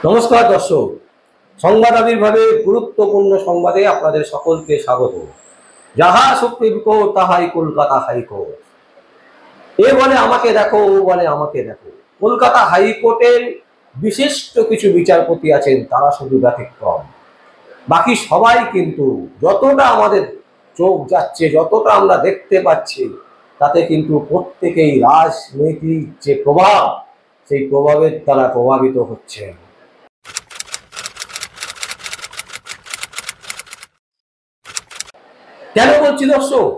নমস্কার দর্শক, সংবাদ আবির্ভাবে গুরুত্বপূর্ণ সংবাদে আপনাদের সকলকে স্বাগত। যাহা সুপ্রিম কোর্ট তাহাই কলকাতা হাইকোর্ট। এ বলে আমাকে দেখো, ও বলে আমাকে দেখো। কলকাতা হাইকোর্টের বিশিষ্ট কিছু বিচারপতি আছেন, তারা শুধু ব্যতিক্রম। বাকি সবাই কিন্তু যতটা আমাদের চোখ যাচ্ছে, যতটা আমরা দেখতে পাচ্ছি, তাতে কিন্তু প্রত্যেকেই রাজনৈতিক যে প্রভাব, সেই প্রভাবের দ্বারা প্রভাবিত হচ্ছেন। কেন বলছি দর্শক?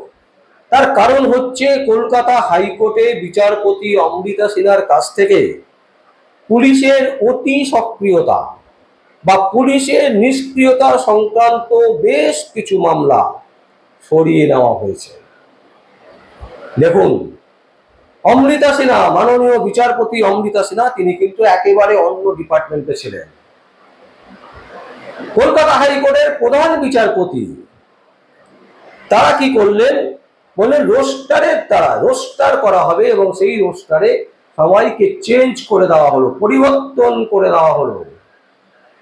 তার কারণ হচ্ছে কলকাতা হাইকোর্টে বিচারপতি অমৃতা সিনহার কাছ থেকে পুলিশের অতি সক্রিয়তা বা পুলিশের নিষ্ক্রিয়তা সংক্রান্ত বেশ কিছু মামলা সরিয়ে নেওয়া হয়েছে। দেখুন, অমৃতা সিনহা, মাননীয় বিচারপতি অমৃতা সিনহা, তিনি কিন্তু একেবারে অন্য ডিপার্টমেন্টে ছিলেন। কলকাতা হাইকোর্টের প্রধান বিচারপতি তারা কি করলেন, বললেন রোস্টারের দ্বারা রোস্টার করা হবে এবং সেই রোস্টারে সবাইকে চেঞ্জ করে দেওয়া হলো, পরিবর্তন করে দেওয়া হলো।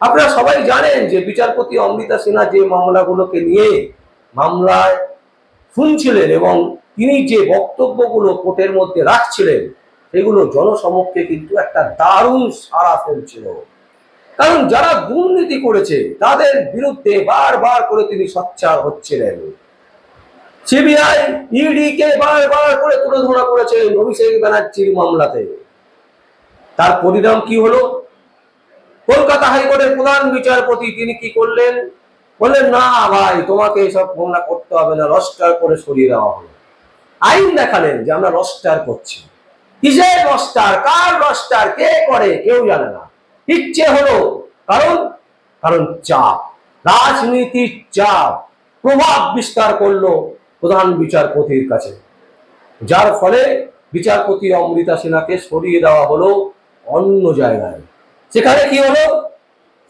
আপনারা সবাই জানেন যে বিচারপতি অমৃতা সিনহা যে মামলাগুলোকে নিয়ে মামলায় শুনছিলেন এবং তিনি যে বক্তব্যগুলো কোর্টের মধ্যে রাখছিলেন, সেগুলো জনসমক্ষে কিন্তু একটা দারুণ সাড়া ফেলছিল। কারণ যারা দুর্নীতি করেছে তাদের বিরুদ্ধে বারবার করে তিনি সোচ্চার হচ্ছিলেন। সিবিআই ইডি কে বারবার করে তুলে ধরা করেছেন অভিষেক ব্যানার্জির মামলাতে। তার পরিণাম কি হলো? কলকাতা হাইকোর্টের প্রধান বিচারপতি তিনি কি করলেন, বললেন না ভাই, তোমাকে এসব মামলা করতে হবে না, রস্টার করে সরিয়ে দেওয়া হলো। আইন দেখালেন যে আমরা রস্টার করছি। কিসের রস্টার, কার রস্টার, কে করে কেউ জানে না। ইচ্ছে হলো, কারণ কারণ চাপ, রাজনীতির চাপ প্রভাব বিস্তার করলো প্রধান বিচারপতির কাছে, যার ফলে বিচারপতি অমৃতা সিনহাকে সরিয়ে দেওয়া হলো অন্য জায়গায়। সেখানে কি হলো?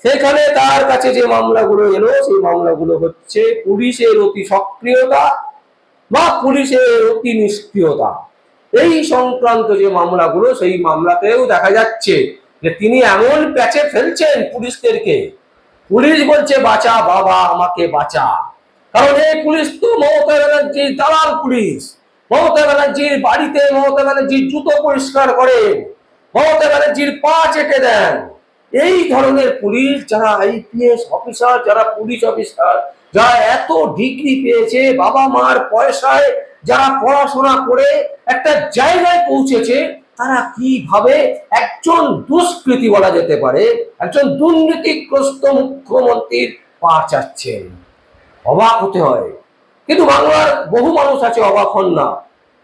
সেখানে তার কাছে যে মামলাগুলো এলো, সেই মামলাগুলো হচ্ছে পুলিশের অতি সক্রিয়তা বা পুলিশের অতি নিষ্ক্রিয়তা। এই সংক্রান্ত যে মামলাগুলো, সেই মামলাতেও দেখা যাচ্ছে যে তিনি এমন প্যাচে ফেলছেন পুলিশদেরকে। পুলিশ বলছে বাঁচা বাবা, আমাকে বাঁচা। কারণ এই পুলিশ তো মমতা ব্যানার্জির দালাল পুলিশ। মমতা ব্যানার্জির বাড়িতে মমতা ব্যানার্জির জুতো পরিষ্কার করেন, মমতা ব্যানার্জির পা চেটে দেন। এই ধরনের পুলিশ, যারা আইপিএস অফিসার, যারা পুলিশ অফিসার, যারা এত ডিগ্রি পেয়েছে, বাবা মার পয়সায় যারা পড়াশোনা করে একটা জায়গায় পৌঁছেছে, তারা কিভাবে একজন দুষ্কৃতী বলা যেতে পারে, একজন দুর্নীতিগ্রস্ত মুখ্যমন্ত্রীর পা চাচ্ছেন? অবাক হতে হয়। কিন্তু বাংলার বহু মানুষ আছে অবাক হন না,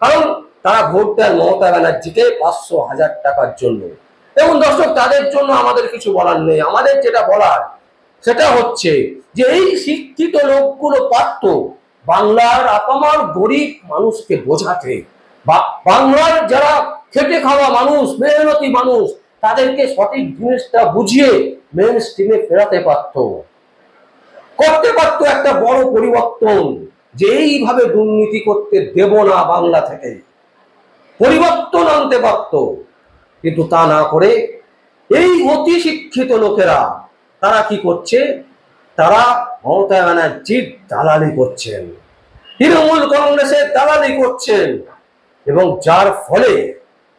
কারণ তারা ভোট দেন মমতা ব্যানার্জিকে 500,000 টাকার জন্য। এবং দর্শক, তাদের জন্য আমাদের কিছু বলার নেই। আমাদের যেটা বলার সেটা হচ্ছে যে এই শিক্ষিত লোকগুলো পারত বাংলার আপামর গরিব মানুষকে বোঝাতে, বা বাংলার যারা খেটে খাওয়া মানুষ, মেহনতি মানুষ, তাদেরকে সঠিক জিনিসটা বুঝিয়ে মেন স্ট্রিমে ফেরাতে পারত, করতে পারতো একটা বড় পরিবর্তন, যে এইভাবে দুর্নীতি করতে দেব না, বাংলা থেকে পরিবর্তন আনতে পারত। কিন্তু তা না করে এই অতি শিক্ষিত লোকেরা তারা কি করছে? তারা মমতা ব্যানার্জির দালালি করছেন, তৃণমূল কংগ্রেসের দালালি করছেন, এবং যার ফলে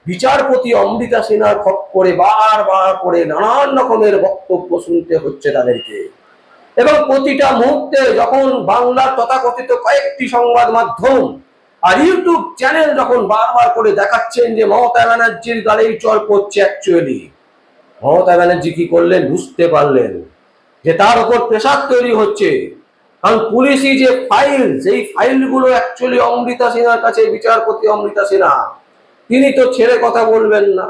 বিচারপতি অমৃতা সিনহার খপ্পরে বারবার করে নানান রকমের বক্তব্য শুনতে হচ্ছে তাদেরকে। এবং প্রতিটা মুহূর্তে যখন বাংলার তথাকথিত কয়েকটি সংবাদ মাধ্যম আর ইউটিউব চ্যানেল যখন বারবার করে দেখাচ্ছেন যে মমতা ব্যানার্জির গালেই চড় পড়ছে, অ্যাকচুয়ালি মমতা ব্যানার্জি কি করলেন? বুঝতে পারলেন যে তার উপর প্রেসার তৈরি হচ্ছে। কারণ পুলিশি যে ফাইল, সেই ফাইলগুলো অ্যাকচুয়ালি অমৃতা সিনহার কাছে। বিচারপতি অমৃতা সিনহা তিনি তো ছেড়ে কথা বলবেন না।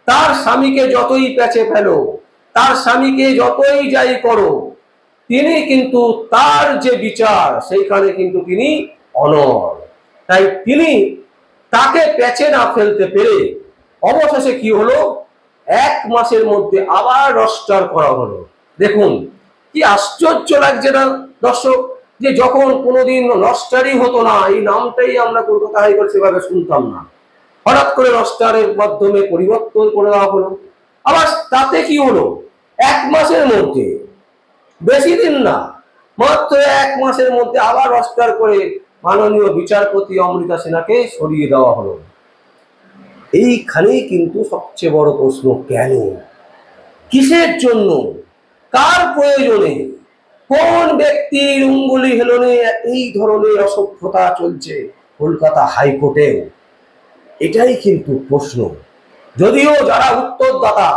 তার স্বামীকে যতই প্যাচে ফেলো, তার স্বামীকে যতই যাই করো, তিনি কিন্তু তার যে বিচার, সেইখানে কিন্তু তিনি অনড়। তাই তিনি তাকে প্যাচে না ফেলতে পেরে অবশেষে কি হলো? 1 মাসের মধ্যে আবার রস্টার করা হলো। দেখুন কি আশ্চর্য লাগছে না দর্শক, যে যখন কোনোদিন রস্টারই হতো না, এই নামটাই আমরা কলকাতা হাইকোর্ট সেভাবে শুনতাম না, হঠাৎ করে রস্টারের মাধ্যমে পরিবর্তন করে দেওয়া হলো। আবার তাতে কি হলো? 1 মাসের মধ্যে, বেশি দিন না, মাত্র 1 মাসের মধ্যে আবার রোস্টার করে মাননীয় বিচারপতি অমৃতা সিনহাকে সরিয়ে দেওয়া হলো। এইখানেই কিন্তু সবচেয়ে বড় প্রশ্ন, কেন, কিসের জন্য, কার প্রয়োজনে, কোন ব্যক্তির অঙ্গুলি হেলনে এই ধরনের অসভ্যতা চলছে কলকাতা হাইকোর্টে? এটাই কিন্তু প্রশ্ন। যদিও যারা উত্তরদাতা,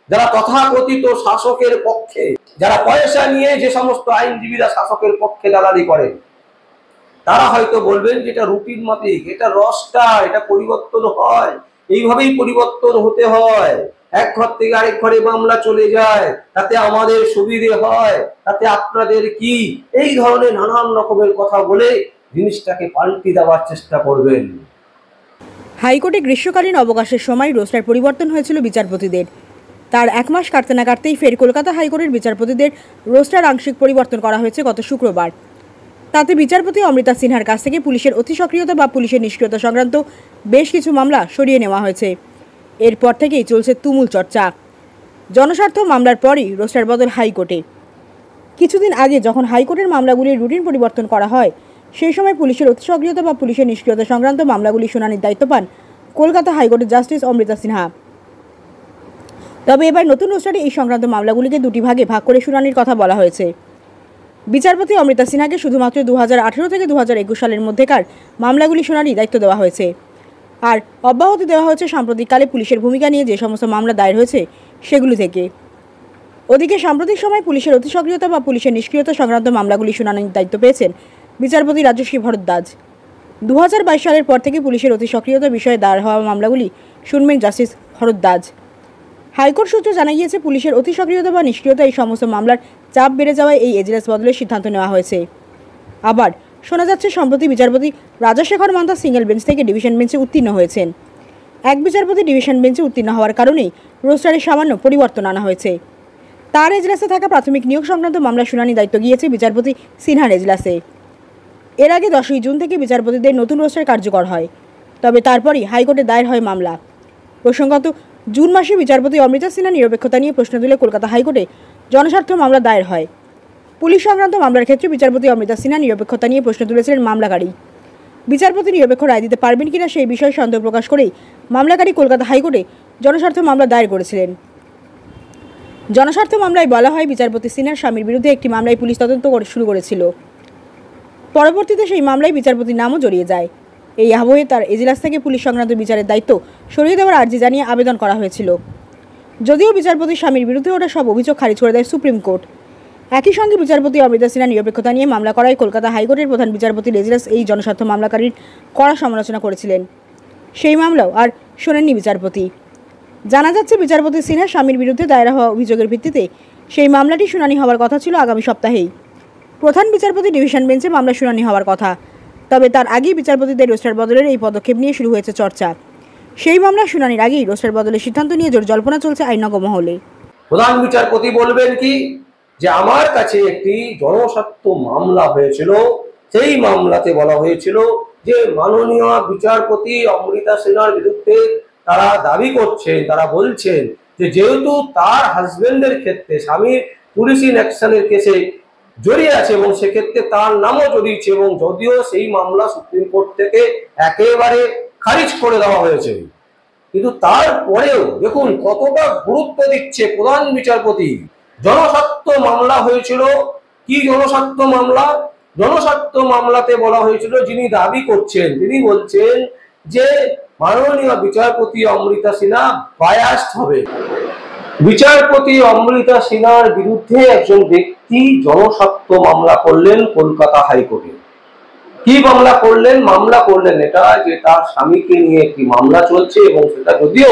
যারা তথাকথিত শাসকের পক্ষে, যারা পয়সা নিয়ে যে সমস্ত আইনজীবীরা শাসকের পক্ষে দালালি করেন, তারা হয়তো বলবেন যে এটা রুটিন মাফিক, এটা রোস্টার, এটা পরিবর্তন হয়, এইভাবেই পরিবর্তন হতে হয়, এক ঘর থেকে আরেক ঘরে মামলা চলে যায়, তাতে আমাদের সুবিধে হয়, তাতে আপনাদের কি, এই ধরনের নানান রকমের কথা বলে জিনিসটাকে পাল্টে দেওয়ার চেষ্টা করবেন। হাইকোর্টে গ্রীষ্মকালীন অবকাশের সময় রোস্টার পরিবর্তন হয়েছিল বিচারপতিদের। তার 1 মাস কাটতে না কাটতেই ফের কলকাতা হাইকোর্টের বিচারপতিদের রোস্টার আংশিক পরিবর্তন করা হয়েছে গত শুক্রবার। তাতে বিচারপতি অমৃতা সিনহার কাছ থেকে পুলিশের অতি সক্রিয়তা বা পুলিশের নিষ্ক্রিয়তা সংক্রান্ত বেশ কিছু মামলা সরিয়ে নেওয়া হয়েছে। এরপর থেকেই চলছে তুমুল চর্চা। জনস্বার্থ মামলার পরই রোস্টার বদল হাইকোর্টে। কিছুদিন আগে যখন হাইকোর্টের মামলাগুলির রুটিন পরিবর্তন করা হয়, সেই সময় পুলিশের অতি সক্রিয়তা বা পুলিশের নিষ্ক্রিয়তা সংক্রান্ত মামলাগুলি শুনানির দায়িত্ব পান কলকাতা হাইকোর্টের জাস্টিস অমৃতা সিনহা। তবে এবার নতুন রোস্টারে এই সংক্রান্ত মামলাগুলিকে 2টি ভাগে ভাগ করে শুনানির কথা বলা হয়েছে। বিচারপতি অমৃতা সিনহাকে শুধুমাত্র 2018 থেকে 2021 সালের মধ্যেকার মামলাগুলি শুনানির দায়িত্ব দেওয়া হয়েছে, আর অব্যাহতি দেওয়া হয়েছে সাম্প্রতিককালে পুলিশের ভূমিকা নিয়ে যে সমস্ত মামলা দায়ের হয়েছে সেগুলি থেকে। ওদিকে সাম্প্রতিক সময় পুলিশের অতি সক্রিয়তা বা পুলিশের নিষ্ক্রিয়তা সংক্রান্ত মামলাগুলি শুনানির দায়িত্ব পেয়েছেন বিচারপতি রাজশ্রী ভরদ্বাজ। 2022 সালের পর থেকে পুলিশের অতি সক্রিয়তা বিষয়ে দায়ের হওয়া মামলাগুলি শুনবেন জাস্টিস ভরদ্বাজ। হাইকোর্ট সূত্রে জানা গিয়েছে, পুলিশের অতি সক্রিয়তা বা নিষ্ক্রিয়তা এই সমস্ত মামলার চাপ বেড়ে যাওয়ায় এই এজলাস বদলের সিদ্ধান্ত নেওয়া হয়েছে। আবার শোনা যাচ্ছে সম্প্রতি বিচারপতি রাজাশেখর মান্তা সিঙ্গেল বেঞ্চ থেকে ডিভিশন বেঞ্চে উত্তীর্ণ হয়েছেন। এক বিচারপতি ডিভিশন বেঞ্চে উত্তীর্ণ হওয়ার কারণেই রোস্টারে সামান্য পরিবর্তন আনা হয়েছে। তার এজলাসে থাকা প্রাথমিক নিয়োগ সংক্রান্ত মামলা শুনানি দায়িত্ব গিয়েছে বিচারপতি সিনহার এজলাসে। এর আগে 10ই জুন থেকে বিচারপতিদের নতুন রোস্টার কার্যকর হয়, তবে তারপরই হাইকোর্টে দায়ের হয় মামলা। প্রসঙ্গত, জুন মাসে বিচারপতি অমৃতা সিনহার নিরপেক্ষতা নিয়ে প্রশ্ন তুলে কলকাতা হাইকোর্টে জনস্বার্থ মামলা দায়ের হয়। পুলিশ সংক্রান্ত মামলার ক্ষেত্রে বিচারপতি অমৃতা সিনহা নিরপেক্ষতা নিয়ে প্রশ্ন তুলেছিলেন মামলাকারী। বিচারপতি নিরপেক্ষ রায় দিতে পারবেন কিনা সেই বিষয়ে সন্দেহ প্রকাশ করেই মামলাকারী কলকাতা হাইকোর্টে জনস্বার্থ মামলা দায়ের করেছিলেন। জনস্বার্থ মামলায় বলা হয়, বিচারপতি সিনহার স্বামীর বিরুদ্ধে একটি মামলায় পুলিশ তদন্ত শুরু করেছিল। পরবর্তীতে সেই মামলায় বিচারপতির নামও জড়িয়ে যায়। এই আবহে তার এজলাস থেকে পুলিশ সংক্রান্ত বিচারের দায়িত্ব সরিয়ে দেওয়ার আর্জি জানিয়ে আবেদন করা হয়েছিল। যদিও বিচারপতির স্বামীর বিরুদ্ধে ওঠা সব অভিযোগ খারিজ করে দেয় সুপ্রিম কোর্ট। একই সঙ্গে বিচারপতি অমৃতা সিনহার নিরপেক্ষতা নিয়ে মামলা করায় কলকাতা হাইকোর্টের প্রধান বিচারপতির এজলাস এই জনস্বার্থ মামলাকারীর কড়া সমালোচনা করেছিলেন। সেই মামলাও আর শোনেননি বিচারপতি। জানা যাচ্ছে, বিচারপতি সিনহার স্বামীর বিরুদ্ধে দায়ের হওয়া অভিযোগের ভিত্তিতে সেই মামলাটি শুনানি হওয়ার কথা ছিল আগামী সপ্তাহেই। প্রধান বিচারপতি ডিভিশন বেঞ্চে মামলা শুনানি হওয়ার কথা, তবে তার আগেই বিচারপতিদের রোস্টার বদলের এই পদক্ষেপ নিয়ে শুরু হয়েছে চর্চা। সেই মামলা শুনানির আগেই রোস্টার বদলের সিদ্ধান্ত নিয়ে জোর জল্পনা চলছে আইনজ্ঞ মহলে। প্রধান বিচারপতি বলবেন কি, যে আমার কাছে একটি জনস্বার্থ মামলা হয়েছিল, সেই মামলাতে বলা হয়েছিল যে মাননীয় বিচারপতি অমৃতা সিনহার বিরুদ্ধে তারা দাবি করছেন, তারা বলছেন যে যেহেতু তার হাজবেন্ডের ক্ষেত্রে স্বামীর পুলিশ ইন অ্যাকশনের কেসে জড়িয়ে আছে এবং সেক্ষেত্রে তার নামও জড়িয়েছে, এবং যদিও সেই মামলা সুপ্রিম কোর্ট থেকে একেবারে খারিজ করে দেওয়া হয়েছে, কিন্তু তারপরেও দেখুন কতটা গুরুত্ব দিচ্ছে প্রধান বিচারপতি। জনস্বার্থ মামলা হয়েছিল, কি জনস্বার্থ মামলা? জনস্বার্থ মামলাতে বলা হয়েছিল, যিনি দাবি করছেন তিনি বলছেন যে মাননীয় বিচারপতি অমৃতা সিনহা বায়াসড হবে। বিচারপতি অমৃতা সিনহার বিরুদ্ধে একজন ব্যক্তি জনস্বার্থ মামলা করলেন কলকাতা হাইকোর্টে। কি মামলা করলেন? মামলা করলেন এটা যে তার স্বামীকে নিয়ে একটি মামলা চলছে এবং সেটা যদিও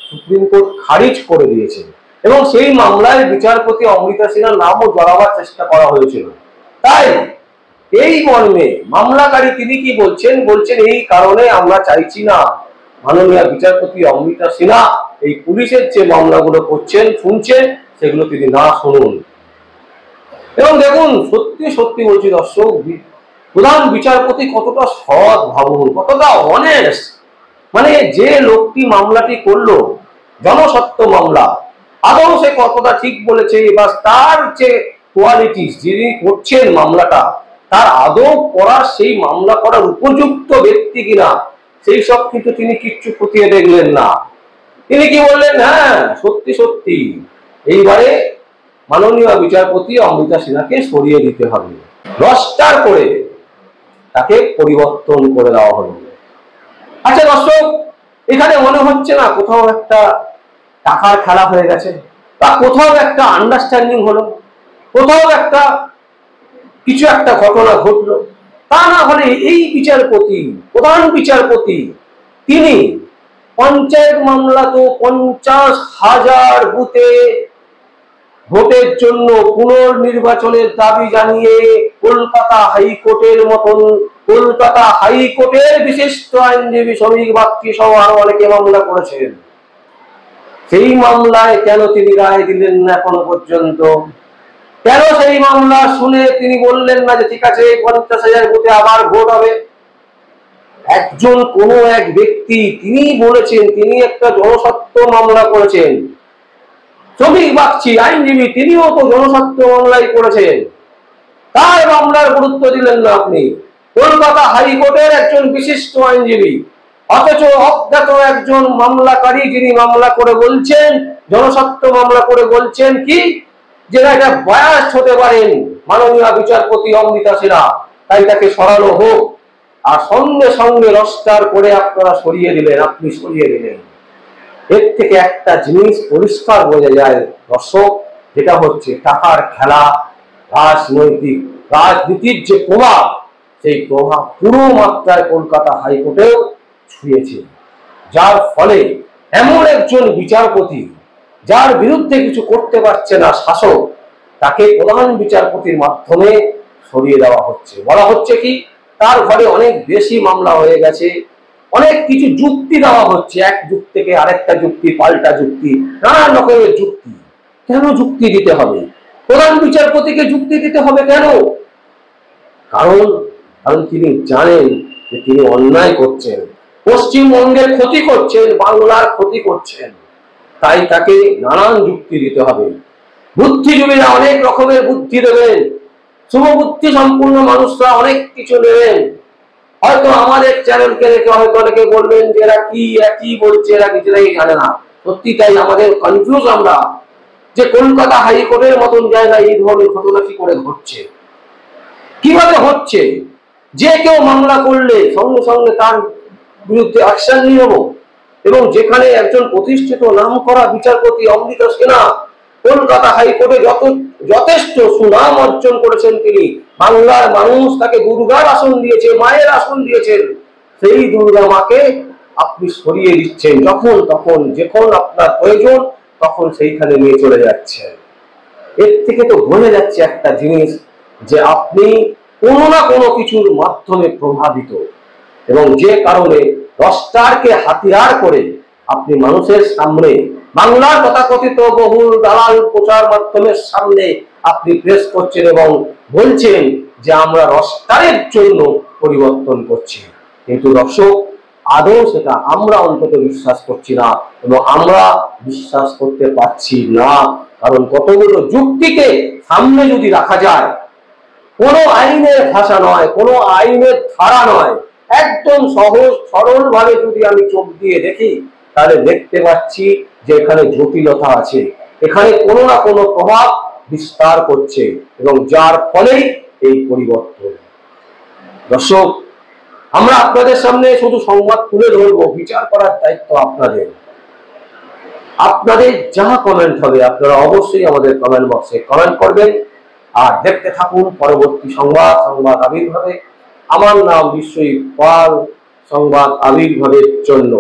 সুপ্রিম কোর্ট খারিজ করে দিয়েছে, এবং সেই মামলায় বিচারপতি অমৃতা সিনহার নামও জড়াবার চেষ্টা করা হয়েছিল। তাই এই মর্মে মামলাকারী তিনি কি বলছেন? বলছেন এই কারণে আমরা চাইছি না মাননীয় বিচারপতি অমৃতা সিনহা এই পুলিশের যে মামলাগুলো করছেন শুনছেন সেগুলো তিনি না শুনুন। এবং দেখুন, সত্যি সত্যি বলছি দর্শক, প্রধান বিচারপতি কতটা সৎ ভাবুন, কতটা অনেস্ট। মানে যে লোকটি মামলাটি করলো জনস্বার্থ মামলা, আদৌ সে কতটা ঠিক বলেছে বা তার যে কোয়ালিটি, যিনি করছেন মামলাটা, তার আদৌ করার সেই মামলা করার উপযুক্ত ব্যক্তি কিনা, সেই সব কিন্তু তিনি কিচ্ছু খতিয়ে দেখলেন না। তিনি কি বললেন, হ্যাঁ সত্যি সত্যি এইবারে মাননীয় বিচারপতি অমৃতা সিনহাকে সরিয়ে দিতে হবে। রস্টার করে তাকে পরিবর্তন করে দেওয়া হলো। আচ্ছা দর্শক, এখানে মনে হচ্ছে না কোথাও একটা টাকার খেলা হয়ে গেছে, বা কোথাও একটা আন্ডারস্ট্যান্ডিং হলো, কোথাও একটা কিছু একটা ঘটনা ঘটলো? তা না হলে এই বিচারপতি, প্রধান বিচারপতি, তিনি পঞ্চায়েত মামলা তো 50,000 বুথে ভোটের জন্য পুনর্নির্বাচনের দাবি জানিয়ে কলকাতা হাইকোর্টের মতন, কলকাতা হাইকোর্টের বিশিষ্ট আইনজীবী শ্রমিক বাগচি সহ আরো অনেকে মামলা করেছেন। সেই মামলায় কেন তিনি রায় দিলেন না এখনো পর্যন্ত? কেন সেই মামলা শুনে তিনি বললেন না যে ঠিক আছে 50,000 বুথে আবার ভোট হবে? একজন কোন এক ব্যক্তি তিনি বলেছেন, তিনি একটা জনস্বার্থ মামলা করেছেন, শ্রমিক বাগচি আইনজীবী তিনিও তো জনস্বার্থ মামলাই করেছেন, তার মামলার গুরুত্ব দিলেন না আপনি। কলকাতা হাইকোর্টের একজন বিশিষ্ট আইনজীবী, অথচ অজ্ঞাত একজন মামলাকারী যিনি মামলা করে বলছেন, জনস্বার্থ মামলা করে বলছেন কি যে এটা বায়াস হতে পারেন মাননীয় বিচারপতি অমৃতা সিনহা, তাই তাকে সরানো হোক। আর সঙ্গে সঙ্গে রস্টার করে আপনারা সরিয়ে দিলেন, আপনি সরিয়ে দিলেন। এর থেকে একটা জিনিস পরিষ্কার বোঝা যায় দর্শক, যেটা হচ্ছে টাকার খেলা, রাজনীতির যে প্রভাব, সেই প্রভাব পুরো মাত্রায় কলকাতা হাইকোর্টেও ছুঁয়েছে। যার ফলে এমন একজন বিচারপতি যার বিরুদ্ধে কিছু করতে পারছে না শাসক, তাকে প্রধান বিচারপতির মাধ্যমে সরিয়ে দেওয়া হচ্ছে। বলা হচ্ছে কি তার ঘরে অনেক বেশি মামলা হয়ে গেছে, অনেক কিছু যুক্তি দেওয়া হচ্ছে, এক যুক্তি থেকে আরেকটা যুক্তি, পাল্টা যুক্তি, নানা রকমের যুক্তি। কেন যুক্তি দিতে হবে? প্রধান বিচারপতিকে যুক্তি দিতে হবে কেন? কারণ তিনি জানেন যে তিনি অন্যায় করছেন, পশ্চিমবঙ্গের ক্ষতি করছেন, বাংলার ক্ষতি করছেন, তাই তাকে নানান যুক্তি দিতে হবে। বুদ্ধিজীবীরা অনেক রকমের বুদ্ধি দেবেন, শুভবুদ্ধি সম্পূর্ণ মানুষরা অনেক কিছু নেবেন। হয়তো আমাদের চ্যানেলকে দেখে হয়তো অনেকে বলবেন যে এরা কি বলছে, এরা নিজেরাই জানে না। সত্যি তাই, আমাদের কনফিউজ আমরা যে কলকাতা হাইকোর্টের মতন জায়গায় এই ধরনের ঘটনা কি করে ঘটছে, কিভাবে হচ্ছে। যে কেউ মামলা করলে সঙ্গে সঙ্গে তার বিরুদ্ধে অ্যাকশন নিয়ে নেব, এবং যেখানে একজন প্রতিষ্ঠিত নাম করা বিচারপতি অমৃতা সিনহা কলকাতা হাইকোর্টে যথেষ্ট সুনাম অর্জন করেছেন, তিনি বাংলার মানুষ তাকে দুর্গার আসন দিয়েছে, মায়ের আসন দিয়েছেন, সেই দুর্গা মাকে আপনি সরিয়ে দিচ্ছেন যখন তখন, যখন আপনার প্রয়োজন তখন সেইখানে নিয়ে চলে যাচ্ছেন। এর থেকে তো বোঝা যাচ্ছে একটা জিনিস, যে আপনি কোনো না কোনো কিছুর মাধ্যমে প্রভাবিত, এবং যে কারণে রস্টারকে হাতিয়ার করে আপনি মানুষের সামনে, বাংলার তথাকথিত বহুল দালাল প্রচার মাধ্যমের সামনে আপনি প্রেস করছেন এবং বলছেন যে আমরা রস্টারের জন্য পরিবর্তন করছি। কিন্তু দর্শক, আদৌ সেটা আমরা অন্তত বিশ্বাস করছি না, এবং আমরা বিশ্বাস করতে পারছি না। কারণ কতগুলো যুক্তিকে সামনে যদি রাখা যায়, কোনো আইনের ভাষা নয়, কোনো আইনের ধারা নয়, একদম সহজ সরল ভাবে যদি আমি চোখ দিয়ে দেখি, তাহলে দেখতে পাচ্ছি যে এখানে জটিলতা আছে, এখানে কোনো না কোনো প্রভাব বিস্তার করছে, এবং যার ফলেই এই পরিবর্তন। দর্শক, আমরা আপনাদের সামনে শুধু সংবাদ তুলে ধরবো, বিচার করার দায়িত্ব আপনাদের। আপনাদের যা কমেন্ট হবে আপনারা অবশ্যই আমাদের কমেন্ট বক্সে কমেন্ট করবেন, আর দেখতে থাকুন পরবর্তী সংবাদ আবির্ভাবে। আমার নাম বিশ্বজিৎ পাল, সংবাদ আবির্ভাবের জন্য।